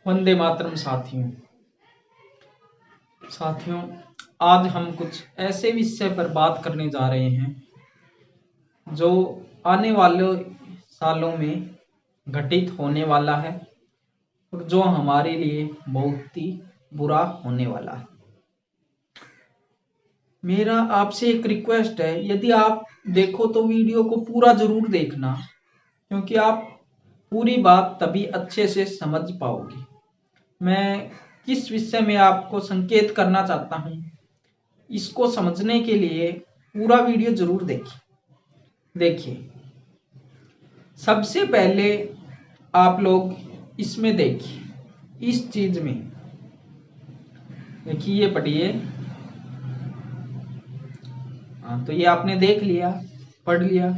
वंदे मातरम साथियों, आज हम कुछ ऐसे विषय पर बात करने जा रहे हैं जो आने वाले सालों में घटित होने वाला है और जो हमारे लिए बहुत ही बुरा होने वाला है। मेरा आपसे एक रिक्वेस्ट है, यदि आप देखो तो वीडियो को पूरा जरूर देखना, क्योंकि आप पूरी बात तभी अच्छे से समझ पाओगे। मैं किस विषय में आपको संकेत करना चाहता हूँ, इसको समझने के लिए पूरा वीडियो जरूर देखिए। सबसे पहले आप लोग इसमें देखिए, इस चीज में देखिए, ये पढ़िए। हाँ, तो ये आपने देख लिया, पढ़ लिया।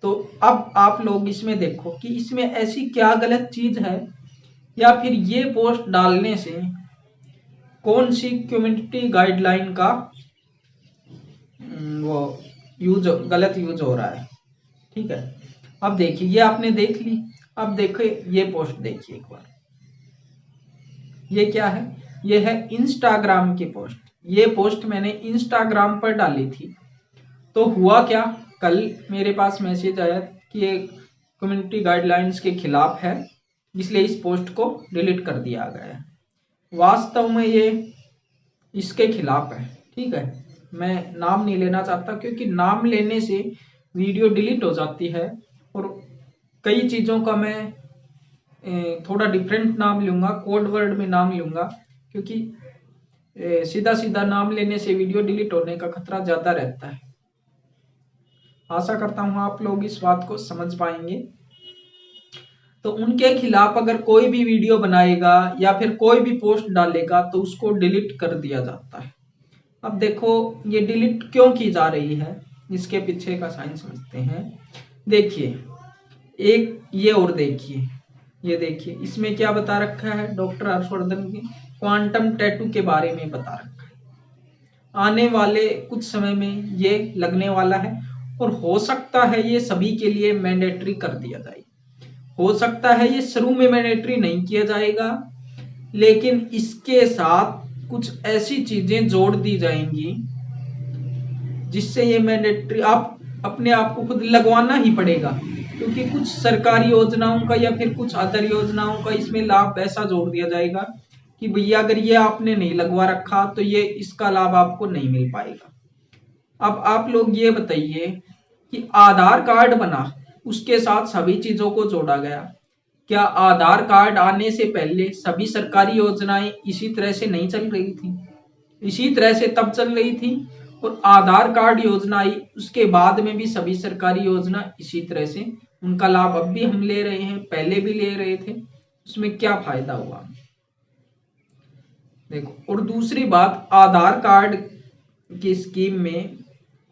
तो अब आप लोग इसमें देखो कि इसमें ऐसी क्या गलत चीज है, या फिर ये पोस्ट डालने से कौन सी कम्युनिटी गाइडलाइन का वो गलत यूज हो रहा है। ठीक है, अब देखिए, ये आपने देख ली। अब देखो, ये पोस्ट देखिए एक बार। ये क्या है? ये है इंस्टाग्राम की पोस्ट। ये पोस्ट मैंने इंस्टाग्राम पर डाली थी। तो हुआ क्या, कल मेरे पास मैसेज आया कि ये कम्युनिटी गाइडलाइंस के खिलाफ है, इसलिए इस पोस्ट को डिलीट कर दिया गया है। वास्तव में ये इसके खिलाफ है। ठीक है, मैं नाम नहीं लेना चाहता, क्योंकि नाम लेने से वीडियो डिलीट हो जाती है। और कई चीज़ों का मैं थोड़ा डिफरेंट नाम लूँगा, कोड वर्ड में नाम लूँगा, क्योंकि सीधा सीधा नाम लेने से वीडियो डिलीट होने का खतरा ज़्यादा रहता है। आशा करता हूँ आप लोग इस बात को समझ पाएंगे। तो उनके खिलाफ अगर कोई भी वीडियो बनाएगा या फिर कोई भी पोस्ट डालेगा तो उसको डिलीट कर दिया जाता है। अब देखो, ये डिलीट क्यों की जा रही है, इसके पीछे का साइंस समझते हैं। देखिए, एक ये और देखिए, ये देखिए, इसमें क्या बता रखा है, डॉक्टर हर्षवर्धन के क्वांटम टैटू के बारे में बता रखा है। आने वाले कुछ समय में ये लगने वाला है, और हो सकता है ये सभी के लिए मैंडेटरी कर दिया जाए। हो सकता है ये शुरू में मैंडेटरी नहीं किया जाएगा, लेकिन इसके साथ कुछ ऐसी चीजें जोड़ दी जाएंगी जिससे ये मैंडेटरी आप अपने आप को खुद लगवाना ही पड़ेगा। क्योंकि कुछ सरकारी योजनाओं का या फिर कुछ अदर योजनाओं का इसमें लाभ ऐसा जोड़ दिया जाएगा कि भैया अगर ये आपने नहीं लगवा रखा तो ये इसका लाभ आपको नहीं मिल पाएगा। अब आप लोग ये बताइए कि आधार कार्ड बना, उसके साथ सभी चीजों को जोड़ा गया। क्या आधार कार्ड आने से पहले सभी सरकारी योजनाएं इसी तरह से नहीं चल रही थी? इसी तरह से तब चल रही थी, और आधार कार्ड योजना आई उसके बाद में भी सभी सरकारी योजना इसी तरह से, उनका लाभ अब भी हम ले रहे हैं, पहले भी ले रहे थे। उसमें क्या फायदा हुआ देखो। और दूसरी बात, आधार कार्ड की स्कीम में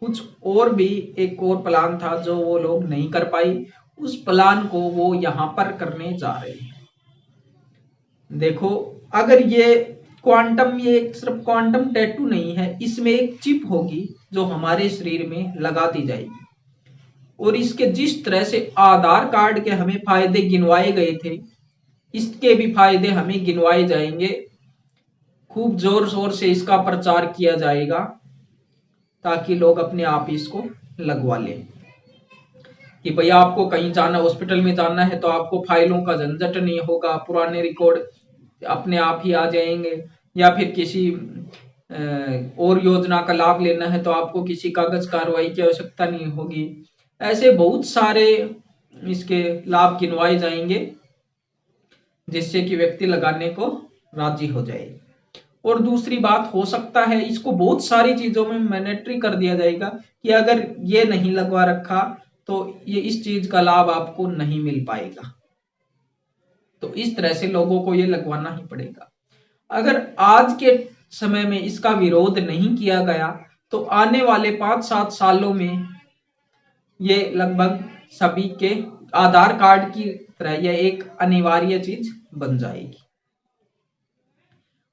कुछ और भी एक और प्लान था जो वो लोग नहीं कर पाई, उस प्लान को वो यहां पर करने जा रहे हैं। देखो, अगर ये क्वांटम, ये सिर्फ क्वांटम टैटू नहीं है, इसमें एक चिप होगी जो हमारे शरीर में लगा दी जाएगी, और इसके जिस तरह से आधार कार्ड के हमें फायदे गिनवाए गए थे, इसके भी फायदे हमें गिनवाए जाएंगे। खूब जोर शोर से इसका प्रचार किया जाएगा ताकि लोग अपने आप इसको लगवा लें कि भैया आपको कहीं जाना, हॉस्पिटल में जाना है तो आपको फाइलों का झंझट नहीं होगा, पुराने रिकॉर्ड अपने आप ही आ जाएंगे। या फिर किसी और योजना का लाभ लेना है तो आपको किसी कागज कार्रवाई की आवश्यकता नहीं होगी। ऐसे बहुत सारे इसके लाभ गिनवाए जाएंगे जिससे कि व्यक्ति लगाने को राजी हो जाए। और दूसरी बात, हो सकता है इसको बहुत सारी चीजों में मैंडेटरी कर दिया जाएगा कि अगर ये नहीं लगवा रखा तो ये इस चीज का लाभ आपको नहीं मिल पाएगा। तो इस तरह से लोगों को ये लगवाना ही पड़ेगा। अगर आज के समय में इसका विरोध नहीं किया गया तो आने वाले 5-7 सालों में ये लगभग सभी के आधार कार्ड की तरह यह एक अनिवार्य चीज बन जाएगी,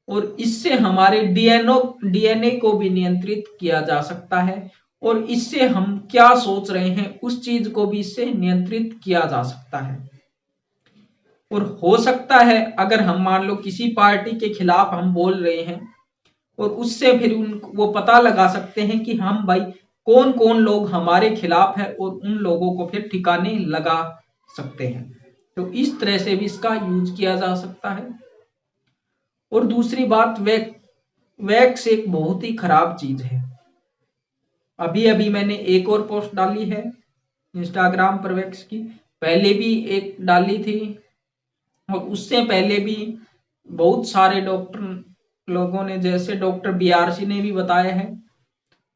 और इससे हमारे डीएनए को भी नियंत्रित किया जा सकता है, और इससे हम क्या सोच रहे हैं उस चीज को भी इससे नियंत्रित किया जा सकता है। और हो सकता है अगर हम मान लो किसी पार्टी के खिलाफ हम बोल रहे हैं और उससे फिर वो पता लगा सकते हैं कि हम भाई कौन कौन लोग हमारे खिलाफ है और उन लोगों को फिर ठिकाने लगा सकते हैं। तो इस तरह से भी इसका यूज किया जा सकता है। और दूसरी बात, वैक्स एक बहुत ही खराब चीज है। अभी अभी मैंने एक और पोस्ट डाली है इंस्टाग्राम पर वैक्स की, पहले भी एक डाली थी और उससे पहले भी बहुत सारे डॉक्टर लोगों ने, जैसे डॉक्टर बीआरसी ने भी बताया है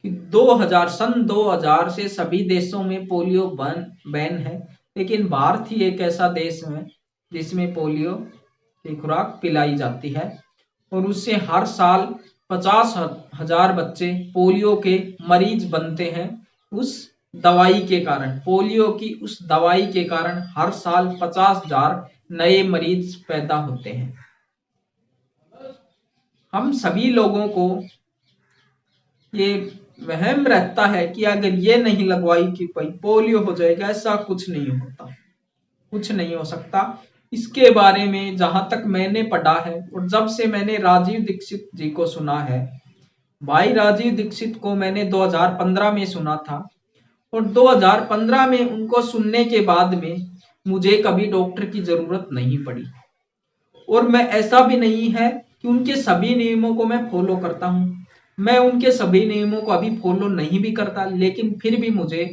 कि 2000 से सभी देशों में पोलियो बैन है, लेकिन भारत ही एक ऐसा देश है जिसमें पोलियो की खुराक पिलाई जाती है और उससे हर साल 50,000 बच्चे पोलियो के मरीज बनते हैं। उस दवाई के कारण, पोलियो की उस दवाई के कारण हर साल 50,000 नए मरीज पैदा होते हैं। हम सभी लोगों को ये वहम रहता है कि अगर ये नहीं लगवाई कि भाई पोलियो हो जाएगा, ऐसा कुछ नहीं होता, कुछ नहीं हो सकता। इसके बारे में जहां तक मैंने पढ़ा है और जब से मैंने राजीव दीक्षित जी को सुना है, भाई राजीव दीक्षित को मैंने 2015 में सुना था और 2015 में उनको सुनने के बाद में मुझे कभी डॉक्टर की जरूरत नहीं पड़ी। और मैं ऐसा भी नहीं है कि उनके सभी नियमों को मैं फॉलो करता हूं, मैं उनके सभी नियमों को अभी फॉलो नहीं भी करता, लेकिन फिर भी मुझे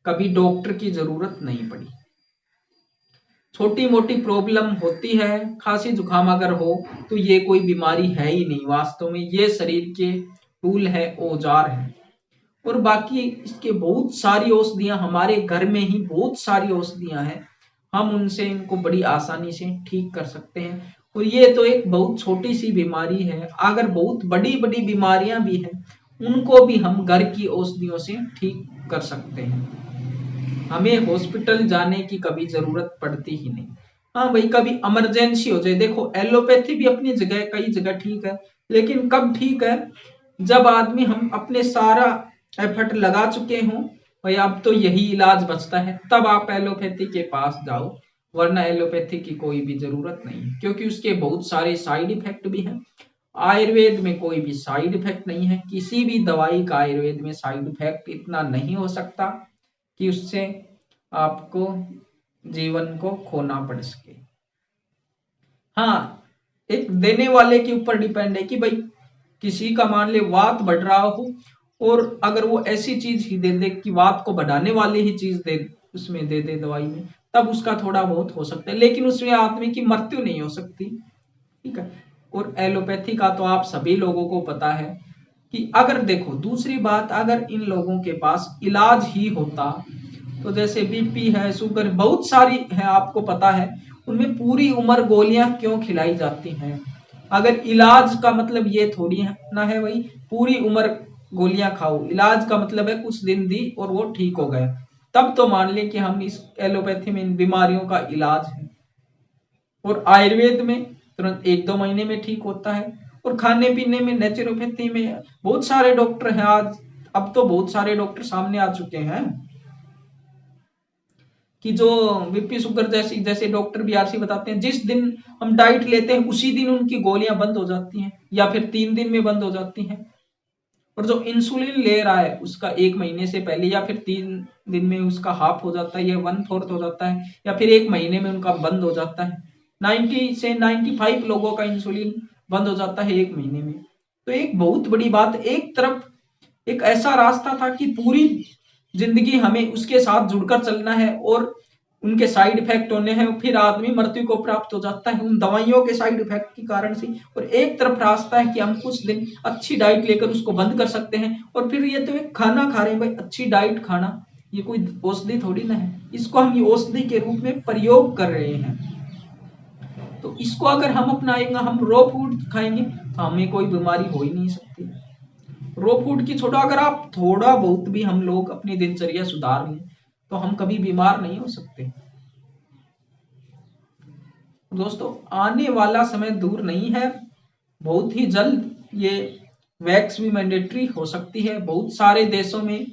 कभी डॉक्टर की जरूरत नहीं पड़ी। छोटी मोटी प्रॉब्लम होती है, खांसी जुकाम अगर हो तो ये कोई बीमारी है ही नहीं, वास्तव में ये शरीर के टूल है, औजार है। और बाकी इसके बहुत सारी औषधियां हमारे घर में ही, बहुत सारी औषधियां हैं, हम उनसे इनको बड़ी आसानी से ठीक कर सकते हैं। और ये तो एक बहुत छोटी सी बीमारी है, अगर बहुत बड़ी बड़ी बीमारियां भी हैं उनको भी हम घर की औषधियों से ठीक कर सकते हैं, हमें हॉस्पिटल जाने की कभी जरूरत पड़ती ही नहीं। हाँ भाई, कभी इमरजेंसी हो जाए, देखो एलोपैथी भी अपनी जगह कई जगह ठीक है, लेकिन कब ठीक है, जब आदमी हम अपने सारा एफर्ट लगा चुके हों, भाई अब तो यही इलाज बचता है, तब आप एलोपैथी के पास जाओ, वरना एलोपैथी की कोई भी जरूरत नहीं है, क्योंकि उसके बहुत सारे साइड इफेक्ट भी हैं। आयुर्वेद में कोई भी साइड इफेक्ट नहीं है, किसी भी दवाई का आयुर्वेद में साइड इफेक्ट इतना नहीं हो सकता कि उससे आपको जीवन को खोना पड़ सके। हाँ, एक देने वाले के ऊपर डिपेंड है कि भाई किसी का मान ले वात बढ़ रहा हो और अगर वो ऐसी चीज ही दे दे कि वात को बढ़ाने वाली ही चीज दे, उसमें दे दे दवाई में, तब उसका थोड़ा बहुत हो सकता है, लेकिन उसमें आदमी की मृत्यु नहीं हो सकती। ठीक है। और एलोपैथी का तो आप सभी लोगों को पता है कि अगर देखो, दूसरी बात, अगर इन लोगों के पास इलाज ही होता, तो जैसे बीपी है, शुगर, बहुत सारी है, आपको पता है, उनमें पूरी उम्र गोलियां क्यों खिलाई जाती हैं? अगर इलाज का मतलब ये थोड़ी है ना है भाई पूरी उम्र गोलियां खाओ, इलाज का मतलब है कुछ दिन दी और वो ठीक हो गए, तब तो मान ले कि हम इस एलोपैथी में इन बीमारियों का इलाज है। और आयुर्वेद में तुरंत 1-2 महीने में ठीक होता है। और खाने पीने में, नेचुरोपैथी में बहुत सारे डॉक्टर हैं आज, अब तो बहुत सारे डॉक्टर सामने आ चुके हैं कि जो बीपी शुगर जैसी, जैसे डॉक्टर बीआरसी बताते हैं, जिस दिन हम डाइट लेते हैं उसी दिन उनकी गोलियां बंद हो जाती हैं या फिर 3 दिन में बंद हो जाती हैं। और जो इंसुलिन ले रहा है उसका 1 महीने से पहले या फिर 3 दिन में उसका हाफ हो जाता है या 1/4 हो जाता है या फिर 1 महीने में उनका बंद हो जाता है। 90 से 95 लोगों का इंसुलिन बंद हो जाता है 1 महीने में। तो एक बहुत बड़ी बात, एक तरफ एक ऐसा रास्ता था कि पूरी जिंदगी हमें उसके साथ जुड़कर चलना है और उनके साइड इफेक्ट होने हैं, फिर आदमी मृत्यु को प्राप्त हो जाता है उन दवाइयों के साइड इफेक्ट के कारण से। और एक तरफ रास्ता है कि हम कुछ दिन अच्छी डाइट लेकर उसको बंद कर सकते हैं। और फिर ये तो एक खाना खा रहे हैं भाई, अच्छी डाइट खाना, ये कोई औषधि थोड़ी ना है, इसको हम ये औषधि के रूप में प्रयोग कर रहे हैं। तो इसको अगर हम अपनाएंगे, हम रॉ फूड खाएंगे, तो हमें कोई बीमारी हो ही नहीं सकती। रॉ फूड की छोड़ो, अगर आप थोड़ा बहुत भी हम लोग अपनी दिनचर्या सुधार लें तो हम कभी बीमार नहीं हो सकते। दोस्तों, आने वाला समय दूर नहीं है, बहुत ही जल्द ये वैक्स भी मैंडेटरी हो सकती है। बहुत सारे देशों में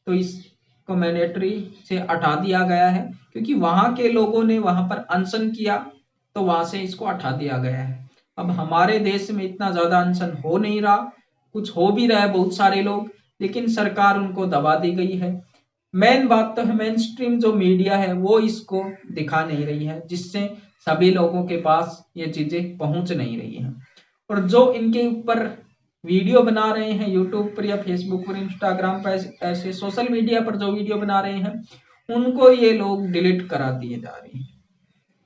तो इसको मैंडेटरी से हटा दिया गया है, क्योंकि वहां के लोगों ने वहां पर अनशन किया तो वहां से इसको हटा दिया गया है। अब हमारे देश में इतना ज्यादा अनशन हो नहीं रहा, कुछ हो भी रहा है बहुत सारे लोग, लेकिन सरकार उनको दबा दी गई है। मेन बात तो है मेन स्ट्रीम जो मीडिया है वो इसको दिखा नहीं रही है, जिससे सभी लोगों के पास ये चीजें पहुंच नहीं रही हैं। और जो इनके ऊपर वीडियो बना रहे हैं यूट्यूब पर या फेसबुक पर, इंस्टाग्राम पर, ऐसे सोशल मीडिया पर जो वीडियो बना रहे हैं, उनको ये लोग डिलीट करा दिए जा रहे हैं।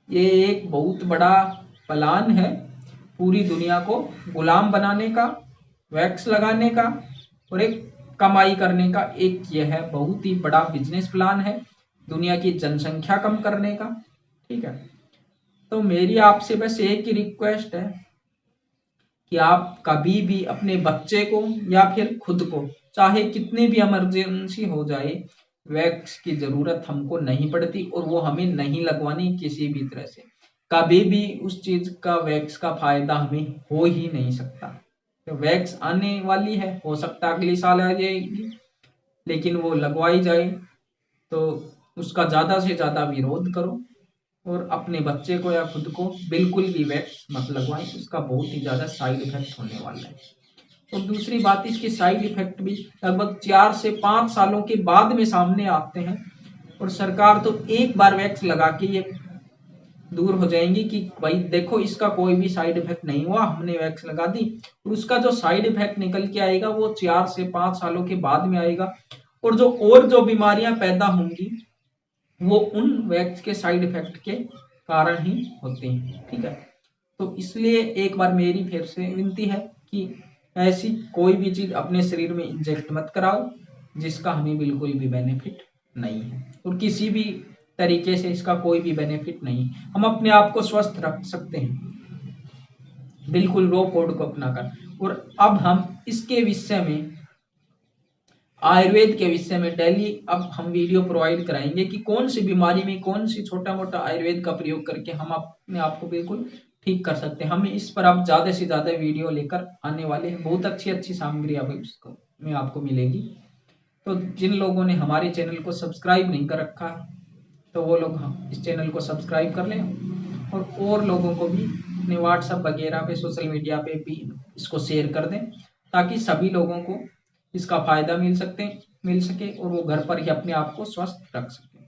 ये एक बहुत बड़ा प्लान है पूरी दुनिया को गुलाम बनाने का, वैक्स लगाने का और एक कमाई करने का। एक ये है बहुत ही बड़ा बिजनेस प्लान है दुनिया की जनसंख्या कम करने का। ठीक है, तो मेरी आपसे बस एक ही रिक्वेस्ट है कि आप कभी भी अपने बच्चे को या फिर खुद को, चाहे कितनी भी इमरजेंसी हो जाए, वैक्स की जरूरत हमको नहीं पड़ती और वो हमें नहीं लगवानी किसी भी तरह से। कभी भी उस चीज का, वैक्स का फायदा हमें हो ही नहीं सकता। तो वैक्स आने वाली है, हो सकता अगले साल आ जाएगी, लेकिन वो लगवाई जाए तो उसका ज्यादा से ज्यादा विरोध करो और अपने बच्चे को या खुद को बिल्कुल भी वैक्स मत लगवाएं, उसका बहुत ही ज्यादा साइड इफेक्ट होने वाला है। और दूसरी बात, इसके साइड इफेक्ट भी लगभग 4 से 5 सालों के बाद में सामने आते हैं, और सरकार तो एक बार वैक्स लगा के ये दूर हो जाएंगी कि भाई देखो इसका कोई भी साइड इफेक्ट नहीं हुआ, हमने वैक्स लगा दी। और उसका जो साइड इफेक्ट निकल के आएगा वो 4 से 5 सालों के बाद में आएगा, और जो बीमारियां पैदा होंगी वो उन वैक्स के साइड इफेक्ट के कारण ही होते हैं। ठीक है, तो इसलिए एक बार मेरी फिर से विनती है कि ऐसी कोई भी चीज अपने शरीर में इंजेक्ट मत कराओ जिसका हमें बिल्कुल भी बेनिफिट नहीं है, और किसी भी तरीके से इसका कोई भी बेनिफिट नहीं। हम अपने आप को स्वस्थ रख सकते हैं बिल्कुल रो कोड को अपनाकर। और अब हम इसके विषय में, आयुर्वेद के विषय में डेली अब हम वीडियो प्रोवाइड कराएंगे कि कौन सी बीमारी में कौन सी छोटा मोटा आयुर्वेद का प्रयोग करके हम अपने आप को बिल्कुल ठीक कर सकते हैं। हम इस पर अब ज्यादा से ज्यादा वीडियो लेकर आने वाले हैं, बहुत अच्छी अच्छी सामग्री में आपको मिलेगी। तो जिन लोगों ने हमारे चैनल को सब्सक्राइब नहीं कर रखा तो वो लोग इस चैनल को सब्सक्राइब कर लें, और लोगों को भी अपने व्हाट्सएप वगैरह पे, सोशल मीडिया पे भी इसको शेयर कर दें, ताकि सभी लोगों को इसका फायदा मिल सके और वो घर पर ही अपने आप को स्वस्थ रख सके।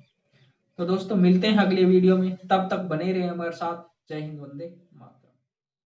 तो दोस्तों मिलते हैं अगले वीडियो में, तब तक बने रहे हमारे साथ। जय हिंद, वंदे मातरम।